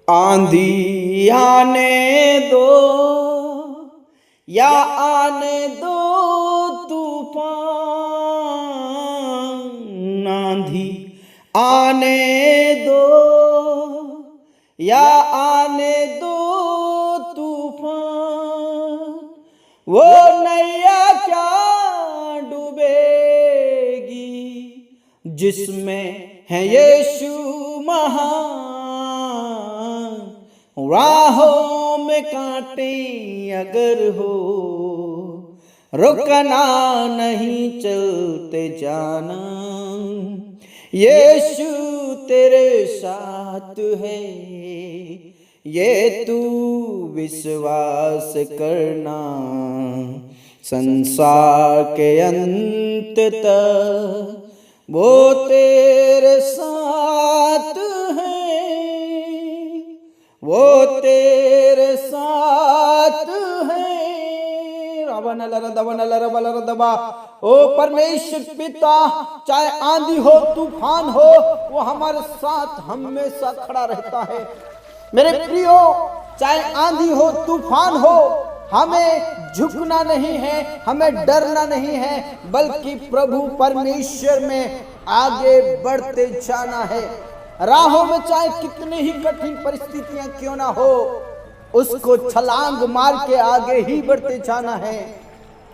आंधी आने दो या आने दो तूफान, आंधी आने दो या आने दो तूफान, वो नैया क्या डूबेगी जिसमें है यीशु महान। राहों में कांटे अगर हो, रुकना नहीं चलते जाना, यीशु तेरे साथ है, ये तू विश्वास करना। संसार के अंत तक वो तेरे साथ है, वो तेरे साथ है। ओ परमेश्वर पिता, चाहे आंधी हो तूफान हो, वो हमारे साथ हमेशा खड़ा रहता है। मेरे प्रियो, चाहे आंधी हो तूफान हो, हमें झुकना नहीं है, हमें डरना नहीं है, बल्कि प्रभु परमेश्वर में आगे बढ़ते जाना है। राहों में चाहे कितनी ही कठिन परिस्थितियां क्यों ना हो, उसको छलांग मार के आगे ही बढ़ते जाना है।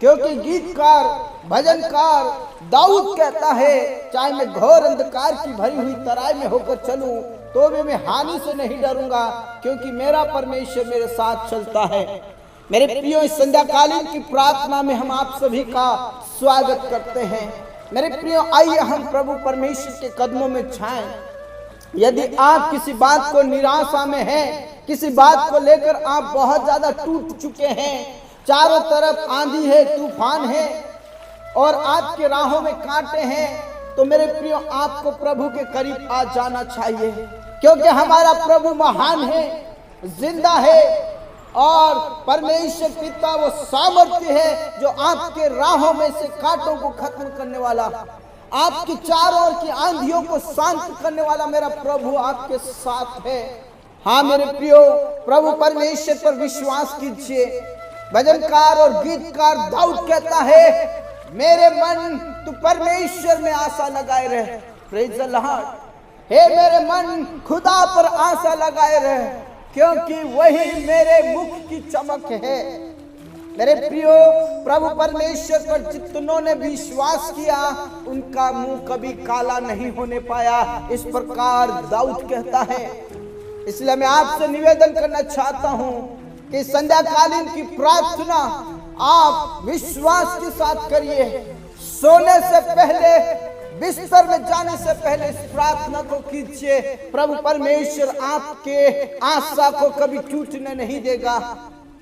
क्योंकि गीतकार भजनकार दाऊद कहता है, चाहे मैं घोर अंधकार की भरी हुई तराई में होकर चलूं तो भी मैं हानि से नहीं डरूंगा, क्योंकि मेरा परमेश्वर मेरे साथ चलता है। मेरे प्रियो, इस संध्याकालीन की प्रार्थना में हम आप सभी का स्वागत करते हैं। मेरे प्रियो, आइए हम प्रभु परमेश्वर के कदमों में जाएं। यदि आप किसी बात को निराशा में हैं, किसी बात को लेकर आप बहुत ज्यादा टूट चुके हैं, चारों तरफ आंधी है, तूफान है और आपके राहों में कांटे हैं, तो मेरे प्रियो, आपको प्रभु के करीब आ जाना चाहिए। क्योंकि हमारा प्रभु महान है, जिंदा है और परमेश्वर पिता वो सामर्थ्य है जो आपके राहों में से कांटों को खत्म करने वाला, आपकी चारों ओर की आंधियों को शांत करने वाला मेरा प्रभु आपके साथ है। हाँ मेरे प्रियो, प्रभु परमेश्वर पर विश्वास कीजिए। भजनकार और गीतकार दाऊद कहता है, मेरे मन तू परमेश्वर में आशा लगाए रहे। Praise the Lord. हे मेरे मन खुदा पर आशा लगाए रहे, क्योंकि वही मेरे मुख की चमक है। मेरे प्रियो, प्रभु परमेश्वर पर जितनों ने विश्वास किया, उनका मुंह कभी काला नहीं होने पाया, इस प्रकार दाऊद कहता है। इसलिए मैं आपसे निवेदन करना चाहता हूं कि संध्याकालीन की प्रार्थना आप विश्वास के साथ करिए। सोने से पहले, बिस्तर में जाने से पहले इस प्रार्थना को कीजिए। प्रभु परमेश्वर आपके आशा को कभी टूटने नहीं देगा।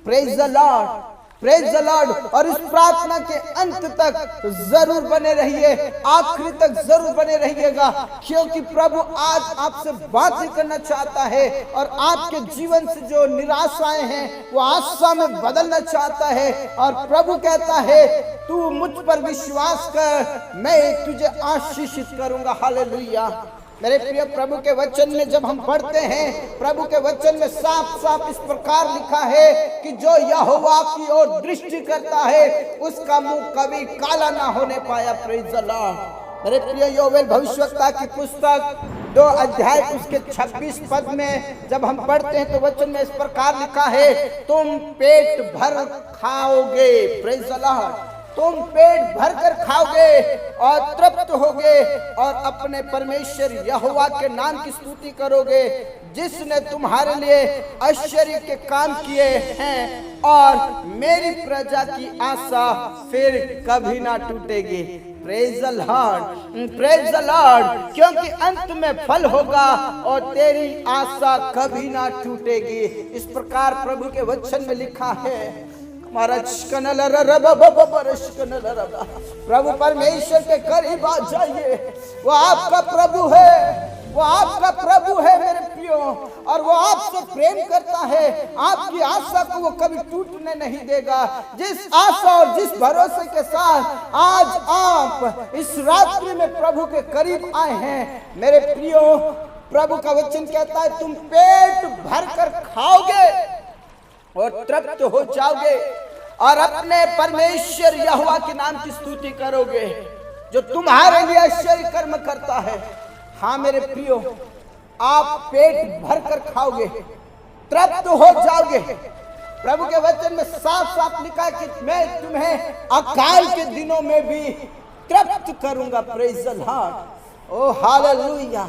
Praise the Lord, praise the Lord. और इस प्रार्थना के अंत तक जरूर बने रहिए, आखिरी तक जरूर बने रहिएगा, क्योंकि प्रभु आज आपसे बातें करना चाहता है और आपके जीवन से जो निराशाएं हैं वो आशा में बदलना चाहता है। और प्रभु कहता है, तू मुझ पर विश्वास कर, मैं तुझे आशीषित करूंगा। हालेलुया। मेरे प्रिय, प्रभु के वचन में जब हम पढ़ते हैं, प्रभु के वचन में साफ साफ इस प्रकार लिखा है कि जो यहोवा की ओर दृष्टि करता है उसका मुंह कभी काला ना होने पाया। Praise the Lord. मेरे प्रिय, योवेल भविष्यवक्ता की पुस्तक 2 अध्याय उसके 26 पद में जब हम पढ़ते हैं तो वचन में इस प्रकार लिखा है, तुम पेट भर खाओगे। Praise the Lord. तुम पेट भर कर खाओगे और तृप्त होगे और अपने परमेश्वर यहोवा के नाम की स्तुति करोगे, जिसने तुम्हारे लिए आश्चर्य के काम किए हैं और मेरी प्रजा की आशा फिर कभी ना टूटेगी। Praise the Lord, praise the Lord. क्योंकि अंत में फल होगा और तेरी आशा कभी ना टूटेगी। इस प्रकार प्रभु के वचन में लिखा है। प्रभु परमेश्वर के करीब आ जाइए, वो आपका प्रभु है, वो आपका प्रभु है मेरे प्रियो, और वो आपसे प्रेम करता है। आपकी आशा को वो कभी टूटने नहीं देगा। जिस आशा और जिस भरोसे के साथ आज आप इस रात्रि में प्रभु के करीब आए हैं मेरे प्रियो, प्रभु का वचन कहता है तुम पेट भरकर खाओगे और तृप्त हो जाओगे और अपने परमेश्वर यहोवा के नाम की स्तुति करोगे जो तुम्हारे लिए आश्चर्य कर्म करता है। हाँ मेरे प्रियो, आप पेट भरकर खाओगे, तृप्त हो जाओगे। प्रभु के वचन में साफ साफ लिखा है कि मैं तुम्हें अकाल के दिनों में भी तृप्त करूंगा। Praise the lord, O hallelujah.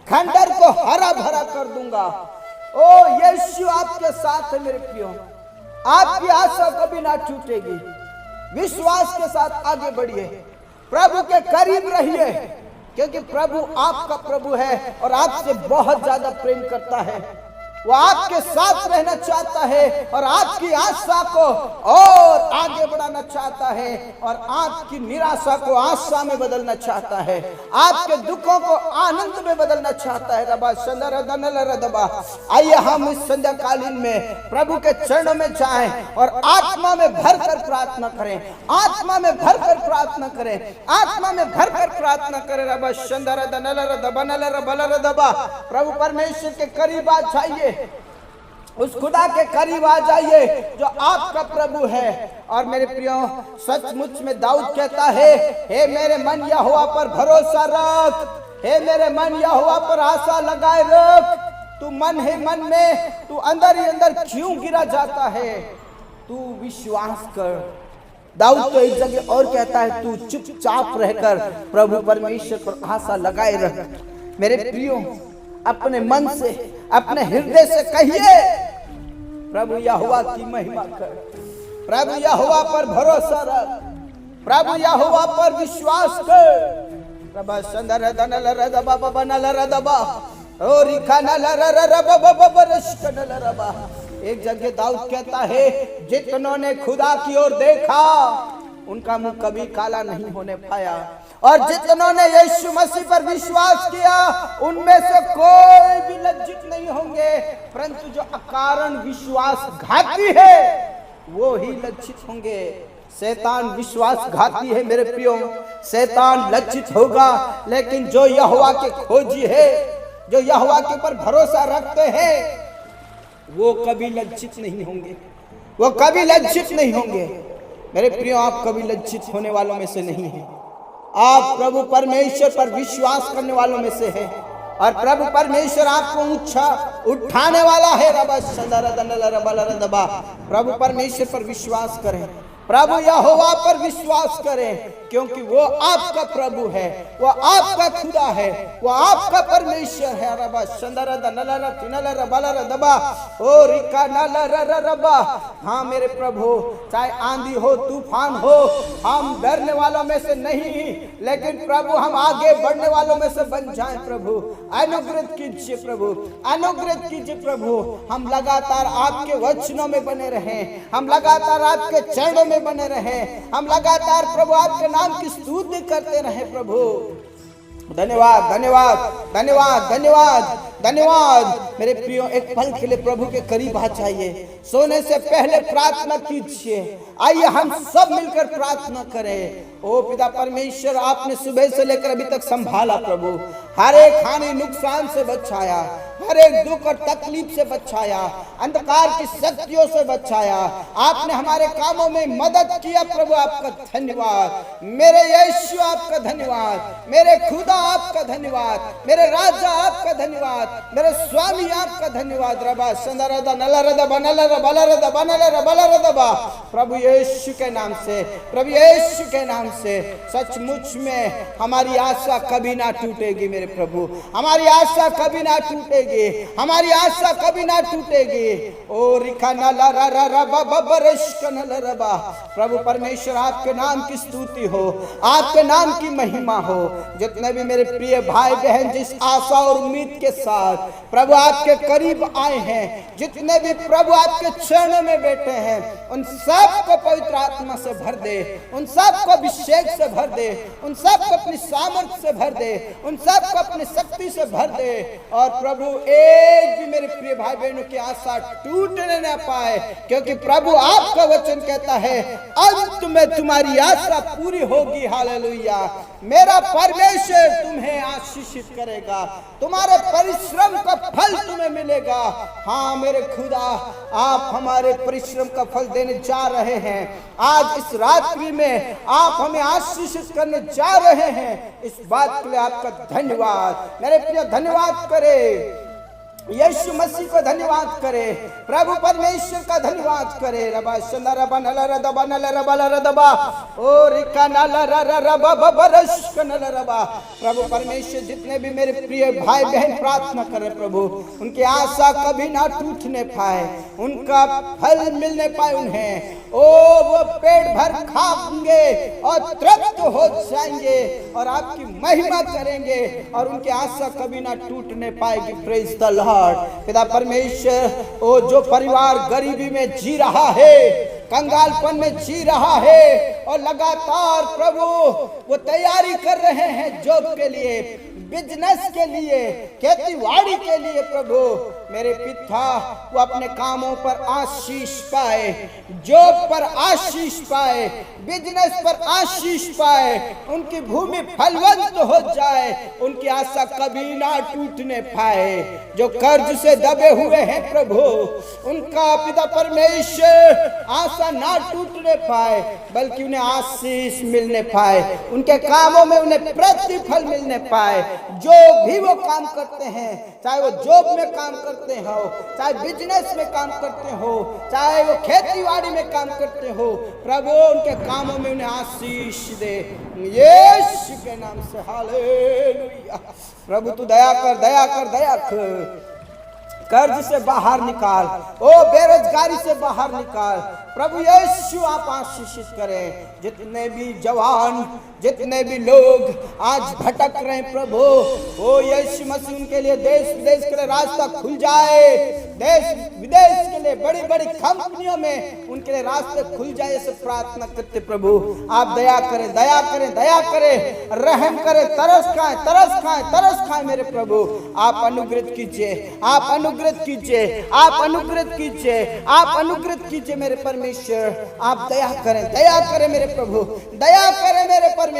खंडर को हरा भरा कर दूंगा। ओ यीशु आपके साथ है मेरे प्रियो, आपकी आशा कभी ना टूटेगी। विश्वास के साथ आगे बढ़िए, प्रभु के करीब रहिए, क्योंकि प्रभु आपका प्रभु है और आपसे बहुत ज्यादा प्रेम करता है। वो आपके साथ रहना चाहता है और आपकी आशा को और आगे बढ़ाना चाहता है और आपकी निराशा को आशा में बदलना चाहता है, आपके दुखों को आनंद में बदलना चाहता है। रबा संदर दनल रदबा। आइए हम इस संध्याकालीन में प्रभु के चरणों में जाएं और आत्मा में भरकर प्रार्थना करें, आत्मा में भरकर प्रार्थना करें, आत्मा में भरकर प्रार्थना करें। रबा संदर दनल रदबा नल रबल रदबा। प्रभु परमेश्वर के करीब आ जाइए, उस खुदा के करीब आ जाइए जो आपका प्रभु है। और मेरे प्रियो, सचमुच में दाऊद कहता है, हे मेरे मन यहोवा पर भरोसा रख, हे मेरे मन यहोवा पर आशा लगाए रख। तू मन ही मन में, तू अंदर ही अंदर क्यों गिरा जाता है, तू विश्वास कर। दाऊद तो एक जगह और कहता है, तू चुपचाप रहकर प्रभु परमेश्वर पर आशा लगाए रख। मेरे प्रियो, अपने मन से, अपने हृदय से कहिए, प्रभु यहोवा की महिमा कर, प्रभु यहोवा पर भरोसा रख, प्रभु यहोवा पर विश्वास कर। प्रभु संदर दनल रदबा बनल रदबा और इखनल रररबबबरशकनल रबा। एक जगह दाऊद कहता है, जितनों ने खुदा की ओर देखा उनका मुंह कभी काला नहीं होने पाया, और जितनों ने यीशु मसीह पर विश्वास किया उनमें से कोई भी लज्जित नहीं होंगे, परंतु जो अकारण विश्वासघाती है वो ही लज्जित होंगे। शैतान विश्वासघाती है मेरे प्रियो, शैतान लज्जित होगा, लेकिन जो यहोवा के खोजी है, जो यहोवा के ऊपर भरोसा रखते हैं, वो कभी लज्जित नहीं होंगे, वो कभी लज्जित नहीं होंगे। मेरे प्रियो, आप कभी लज्जित होने वालों में से नहीं हैं। आप प्रभु परमेश्वर पर विश्वास करने वालों में से है और प्रभु परमेश्वर आपको ऊंचा उठाने वाला है। प्रभु परमेश्वर पर विश्वास करें, प्रभु यहोवा पर विश्वास करें, क्योंकि वो आपका प्रभु है, वो आपका खुदा है, वो आपका परमेश्वर है। रबा संदर दनल तिनल रबल रदबा ओ रिका नल ररबा। हाँ मेरे प्रभु, चाहे आंधी हो, तूफान हो, हम डरने वालों में से नहीं, लेकिन प्रभु हम आगे बढ़ने वालों में से बन जाएं। प्रभु अनुग्रह कीजिए, प्रभु अनुग्रह कीजिए। प्रभु हम लगातार आपके वचनों में बने रहें, हम लगातार आपके चरणों में बने रहें, हम लगातार प्रभु आपके नाम की स्तुति करते रहे। प्रभु धन्यवाद धन्यवाद धन्यवाद धन्यवाद धन्यवाद। मेरे प्रियो, एक पल के लिए प्रभु के करीब आ जाइए, सोने से पहले प्रार्थना कीजिए। आइए हम सब मिलकर प्रार्थना करें। ओ पिता परमेश्वर, आपने सुबह से लेकर अभी तक संभाला प्रभु, हर एक हानि नुकसान से बचाया, हर एक दुख और तकलीफ से बचाया, अंधकार की शक्तियों से बचाया, आपने हमारे कामों में मदद किया। प्रभु आपका धन्यवाद, मेरे यीशु आपका धन्यवाद, मेरे खुदा आपका धन्यवाद, मेरे राजा आपका धन्यवाद, मेरे स्वामी आपका धन्यवाद। रबा संदरदा नलरदा बनलरा बलरदा बनलरा बलरदा। प्रभु यीशु के नाम से, प्रभु यीशु के नाम से सचमुच में हमारी आशा कभी ना टूटेगी। मेरे प्रभु, हमारी आशा कभी ना टूटेगी। टूटेगी, हमारी आशा कभी ना टूटेगी। ओ रिखा ना ला रा रा रा बा बा बरश का ना ला रा बा। प्रभु परमेश्वर आपके नाम की स्तुति हो, आपके नाम की महिमा हो। जितने भी मेरे प्रिय भाई बहन जिस आशा और उम्मीद के साथ प्रभु आपके करीब आए हैं, जितने भी प्रभु आपके चरणों में बैठे हैं, उन सबको पवित्र आत्मा से भर दे, उन सबको अभिषेक से भर दे, उन सबको अपनी सामर्थ्य से भर दे, उन सबको अपनी शक्ति से भर दे। और प्रभु एक भी मेरे प्रिय भाई बहनों की आशा टूटने न पाए, क्योंकि प्रभु आपका वचन कहता है अंत में तुम्हारी आशा पूरी होगी। हालेलुया। मेरा परमेश्वर तुम्हें आशीषित करेगा, तुम्हारे परिश्रम का फल तुम्हें मिलेगा। हाँ मेरे खुदा, आप हमारे परिश्रम का फल देने जा रहे हैं। आज इस रात्रि में आप हमें आशीषित करने जा रहे हैं। इस बात के लिए आपका धन्यवाद। मेरे प्रिय धन्यवाद करे, यीशु मसीह को धन्यवाद करे, प्रभु परमेश्वर का धन्यवाद करे। रबा शंदा रबा नला रदबा नला रबा ला रदबा ओ रिका नला रा रबा बरश का नला रबा। प्रभु परमेश्वर जितने भी मेरे प्रिय भाई बहन प्रार्थना करे प्रभु, उनकी आशा कभी ना टूटने पाए, उनका फल मिलने पाए उन्हें। ओ वो पेट भर खाएंगे और तृप्त हो जाएंगे और आपकी महिमा करेंगे और उनकी आशा कभी ना टूटने पाएगी। Praise the Lord. पिता परमेश्वर, ओ जो परिवार गरीबी में जी रहा है, कंगालपन में जी रहा है और लगातार प्रभु वो तैयारी कर रहे हैं जॉब के लिए, बिजनेस के लिए, खेतीबाड़ी के लिए, प्रभु मेरे पिता वो अपने कामों पर आशीष पाए, जॉब पर आशीष पाए, बिजनेस पर आशीष पाए, उनकी भूमि फलवंत हो जाए, उनकी आशा कभी ना टूटने पाए। जो कर्ज से दबे हुए हैं प्रभु, उनका पिता परमेश्वर आशा ना टूटने पाए, बल्कि उन्हें आशीष मिलने पाए, उनके कामों में उन्हें प्रतिफल मिलने पाए। जो भी वो काम करते हैं, चाहे वो जॉब में काम करते हो, चाहे बिजनेस में काम करते हो, चाहे वो खेतीबाड़ी में काम करते हो, प्रभु उनके कामों में उन्हें आशीष दे यीशु के नाम से। हालेलुया। प्रभु तू दया कर, दया कर, दया कर। कर्ज से बाहर निकाल, ओ बेरोजगारी से बाहर निकाल। प्रभु यीशु आप आशीषित करें। जितने भी जवान, जितने भी लोग आज भटक रहे हैं प्रभु, ओ यीशु मसीह उनके लिए देश विदेश के लिए रास्ता खुल जाए। देश विदेश के लिए बड़ी बड़ी कंपनियों में उनके लिए रास्ते खुल जाए, ऐसे प्रार्थना करते प्रभु। आप दया करें, दया करें, दया करें, रहम करें, तरस खाएं, तरस खाएं, तरस खाएं मेरे प्रभु। आप अनुग्रहित कीजिए, आप अनुग्रहित कीजिए, आप अनुग्रहित कीजिए, आप अनुग्रहित कीजिए मेरे परमेश्वर। आप दया करें, दया करें मेरे प्रभु, दया करें मेरे परमेश्वर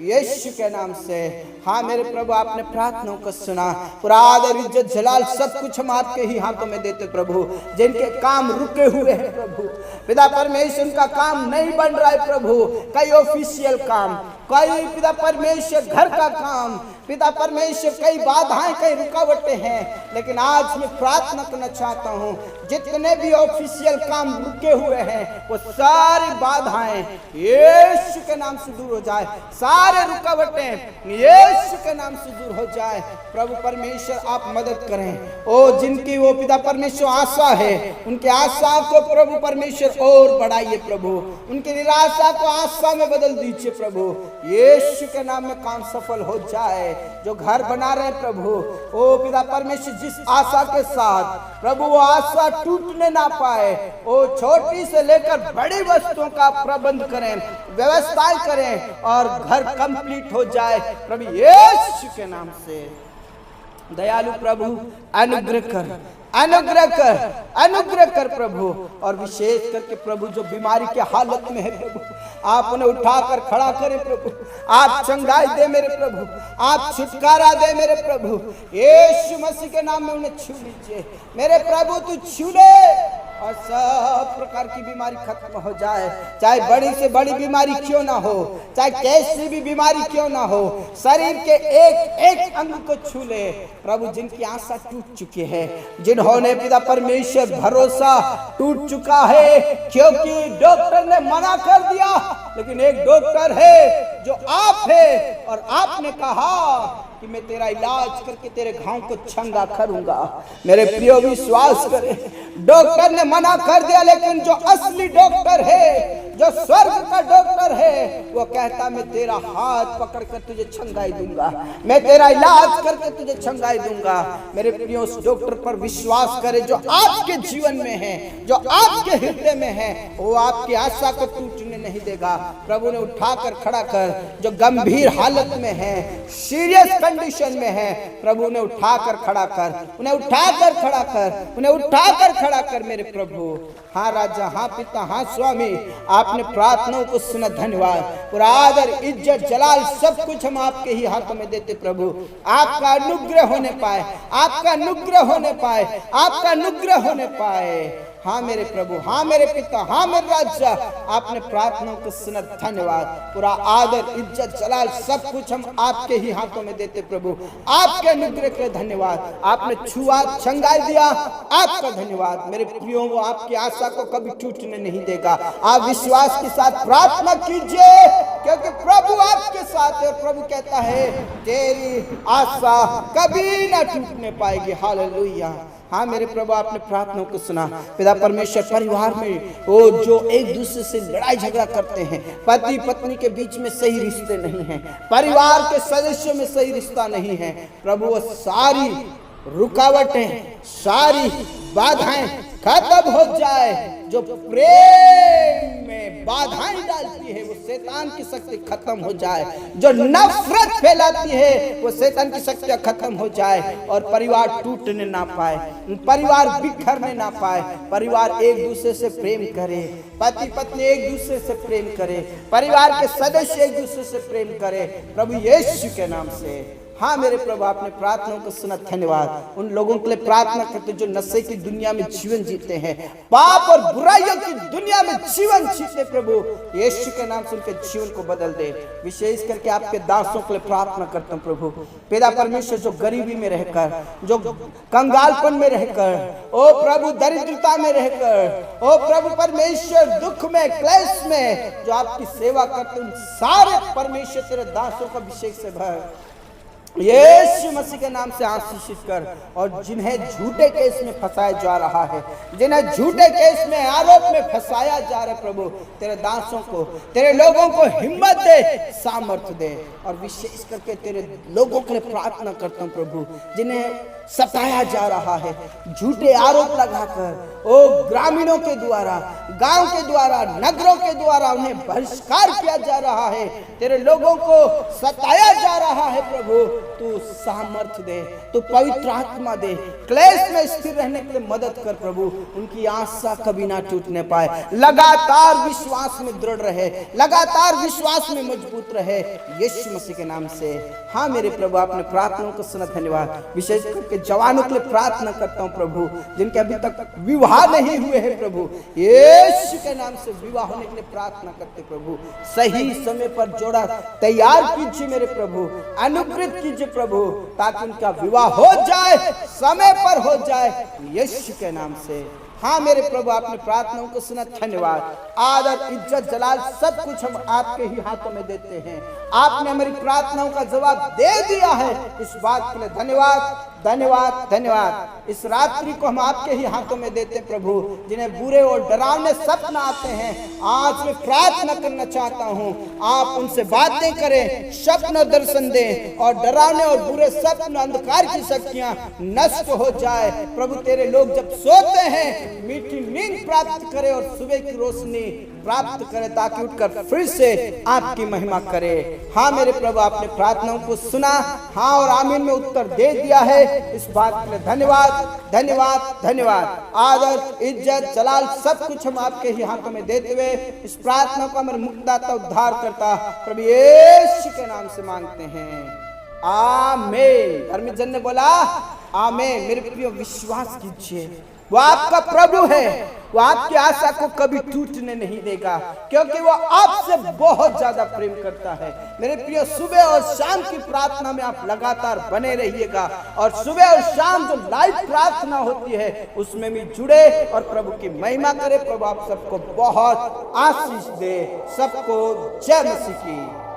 यीशु के नाम से। हाँ मेरे प्रभु, आपने प्रार्थनाओं को सुना। पूरा आदर, इज्जत, जलाल सब कुछ हम आपके ही हाथों में देते प्रभु। जिनके काम रुके हुए हैं प्रभु, पिता परमेश्वर उनका काम नहीं बन रहा है प्रभु, कई ऑफिशियल काम, कई पिता परमेश्वर घर का काम, पिता परमेश्वर कई बाधाएं, कई रुकावटें हैं, लेकिन आज मैं प्रार्थना करना चाहता हूँ जितने भी ऑफिशियल काम रुके हुए हैं वो सारी बाधाएं यीशु के नाम से दूर हो जाए, सारे रुकावटें यीशु के नाम से दूर हो जाए। प्रभु परमेश्वर आप मदद करें। ओ जिनकी वो पिता परमेश्वर आशा है, उनकी आशा को प्रभु परमेश्वर और बढ़ाइए प्रभु, उनकी निराशा को आशा में बदल दीजिए प्रभु। यीशु के नाम में काम सफल हो जाए। जो घर बना रहे प्रभु, ओ पिता परमेश्वर जिस आशा के साथ प्रभु वो आशा टूटने ना पाए, ओ छोटी से लेकर बड़ी वस्तुओं का प्रबंध करें, व्यवस्थाएं करें और घर कंप्लीट हो जाए प्रभु यीशु के नाम से। दयालु प्रभु अनुग्रह कर, अनुग्रह कर, अनुग्रह कर प्रभु। और विशेष करके प्रभु जो बीमारी के हालत में है प्रभु, आप उन्हें उठाकर खड़ा करें प्रभु। आप चंगाई दे मेरे प्रभु, आप छुटकारा दे मेरे प्रभु। यीशु मसीह के नाम में उन्हें छू लीजिए मेरे प्रभु, तू छू ले और सब प्रकार की बीमारी खत्म हो जाए। चाहे बड़ी से बड़ी बीमारी क्यों ना हो, चाहे कैसी भी बीमारी क्यों ना हो, शरीर के एक एक अंग को छू ले प्रभु। जिनकी आशा टूट चुकी है, जिन्होंने पिता परमेश्वर भरोसा टूट चुका है, क्योंकि डॉक्टर ने मना कर दिया, लेकिन एक डॉक्टर है जो आप है और आपने कहा कि मैं तेरा इलाज करके तेरे घाव को चंगा करूंगा। मेरे प्रियो विश्वास करें, डॉक्टर ने मना कर दिया, लेकिन जो असली डॉक्टर है, जो स्वर्ग का डॉक्टर है, वो कहता मैं तेरा हाथ पकड़कर तुझे चंगाई दूंगा, मैं तेरा इलाज करके तुझे चंगाई दूंगा। मेरे प्रियो उस डॉक्टर पर विश्वास करें जो आपके जीवन में है, जो आपके हृदय में है, वो आपकी आशा को टूटने नहीं देगा। प्रभु ने उठाकर खड़ा कर, जो गंभीर हालत में है, सीरियस कंडीशन में है, प्रभु ने उठाकर खड़ा कर, उन्हें उठाकर खड़ा कर, उन्हें उठाकर खड़ा कर मेरे प्रभु। हाँ राजा, हाँ पिता, हाँ स्वामी, आपने प्रार्थनाओं को सुना, धन्यवाद। पूरा आदर, इज्जत, जलाल सब कुछ हम आपके ही हाथों में देते प्रभु। आपका अनुग्रह होने पाए, आपका अनुग्रह होने पाए, आपका अनुग्रह होने पाए। हाँ मेरे प्रभु, हाँ मेरे पिता, हाँ मेरे राजा, आपने प्रार्थनाओं को सुना, धन्यवाद। पूरा आदर, इज्जत, जलाल सब कुछ हम आपके ही हाथों में देते प्रभु। आपके अनुग्रह के लिए धन्यवाद। आपने छुआ, चंगाई दिया, आपका धन्यवाद। मेरे प्रियों, वो आपकी आशा को कभी टूटने नहीं देगा। आप विश्वास के साथ प्रार्थना कीजिए, क्योंकि प्रभु आपके साथ है। प्रभु कहता है तेरी आशा कभी ना टूटने पाएगी। हालेलुया। हाँ मेरे प्रभु, आपने प्रार्थनाओं को सुना। पिता परमेश्वर, परिवार में वो जो एक दूसरे से लड़ाई झगड़ा करते हैं, पति पत्नी के बीच में सही रिश्ते नहीं हैं, परिवार के सदस्यों में सही रिश्ता नहीं है, प्रभु वो सारी रुकावटें, सारी बाधाएं खत्म हो जाए। जो प्रेम में बाधाएं डालती है, वो शैतान की शक्ति खत्म हो जाए। जो नफरत फैलाती है, वो शैतान की शक्ति खत्म हो जाए, और परिवार टूटने ना पाए, परिवार बिखरने ना पाए। परिवार एक दूसरे से प्रेम करे, पति पत्नी एक दूसरे से प्रेम करे, परिवार के सदस्य एक दूसरे से प्रेम करे, प्रभु यीशु के नाम से। हाँ मेरे प्रभु, आपने प्रार्थनाओं को सुना, धन्यवाद। उन लोगों के लिए प्रार्थना करते जो नशे की दुनिया में जीवन जीते हैं, पाप और बुराइयों की दुनिया में जीवन जीते, प्रभु यीशु के नाम से उनके जीवन को बदल दे। विशेष करके आपके दासों के लिए प्रार्थना करता हूँ प्रभु। पिता परमेश्वर, जो गरीबी में रहकर, जो कंगालपन में रहकर, ओ प्रभु दरिद्रता में रहकर, ओ प्रभु परमेश्वर दुख में, क्लेश में जो आपकी सेवा करते, उन सारे परमेश्वर तेरे दासों का अभिषेक से भर, यीशु मसीह के नाम से आशीषित कर। और जिन्हें झूठे केस में फंसाया जा रहा है, जिन्हें झूठे केस में, आरोप में फंसाया जा रहा है, प्रभु तेरे दासों को, तेरे लोगों को हिम्मत दे, सामर्थ्य दे। और विशेष करके तेरे लोगों के लिए प्रार्थना करता हूँ प्रभु, जिन्हें सताया जा रहा है, झूठे आरोप लगाकर, ओ ग्रामीणों के द्वारा, गांव के द्वारा, नगरों के द्वारा उन्हें बहिष्कार किया जा रहा है, तेरे लोगों को सताया जा रहा है, प्रभु तू सामर्थ्य दे, तू पवित्र आत्मा दे, क्लेश में स्थिर रहने के लिए मदद कर प्रभु। उनकी आशा कभी ना टूटने पाए, लगातार विश्वास में दृढ़ रहे, लगातार विश्वास में मजबूत रहे, यीशु मसीह के नाम से। हाँ मेरे प्रभु, आपने प्रार्थनाओं को सुना, धन्यवाद। विशेष करके जवानों के लिए प्रार्थना करता हूँ प्रभु, जिनके अभी तक विवाह नहीं हुए हैं, प्रभु यीशु के नाम से विवाह होने के लिए प्रार्थना करते प्रभु। सही समय पर जोड़ा तैयार कीजिए मेरे प्रभु, अनुग्रहित कीजिए प्रभु, ताकि उनका विवाह हो जाए, समय पर हो जाए, यीशु के नाम से। हाँ मेरे प्रभु, आपने प्रार्थनाओं को सुना, धन्यवाद। आदर, इज्जत, जलाल सब कुछ हम आपके ही हाथों में देते हैं। आपने हमारी प्रार्थनाओं का जवाब दे दिया है, इस बात के लिए धन्यवाद, धन्यवाद, धन्यवाद। इस रात्रि को हम आपके ही हाथों में देते प्रभु। जिन्हें बुरे और डरावने सपना आते हैं, आज मैं प्रार्थना करना चाहता हूँ, आप उनसे बातें करें, स्वप्न दर्शन दें, और डरावने और बुरे सपन, अंधकार की शक्तियां नष्ट हो जाए प्रभु। तेरे लोग जब सोते हैं, मीठी नींद प्राप्त करे और सुबह की रोशनी प्राप्त करे, ताकि उठकर फिर से आपकी महिमा करे। हाँ मेरे प्रभु, आपने प्रार्थनाओं को सुना, हाँ और आमीन में उत्तर दे दिया है, इस बात के लिए धन्यवाद, धन्यवाद, धन्यवाद। आदर, इज्जत, जलाल सब कुछ हम आपके ही हाथों में देते हुए इस प्रार्थना को हमारे मुक्तिदाता, उद्धार करता प्रभु यीशु के नाम से मांगते हैं, आमीन। धर्मी जन ने बोला आमीन। मेरे प्रिय, विश्वास कीजिए, वो आपका प्रभु है, वो आपकी आशा को कभी टूटने नहीं देगा, क्योंकि वो आपसे बहुत ज्यादा प्रेम करता है। मेरे प्रिय, सुबह और शाम की प्रार्थना में आप लगातार बने रहिएगा, और सुबह और शाम जो लाइव प्रार्थना होती है उसमें भी जुड़े और प्रभु की महिमा करे। प्रभु आप सबको बहुत आशीष दे। सबको जय मसीह की।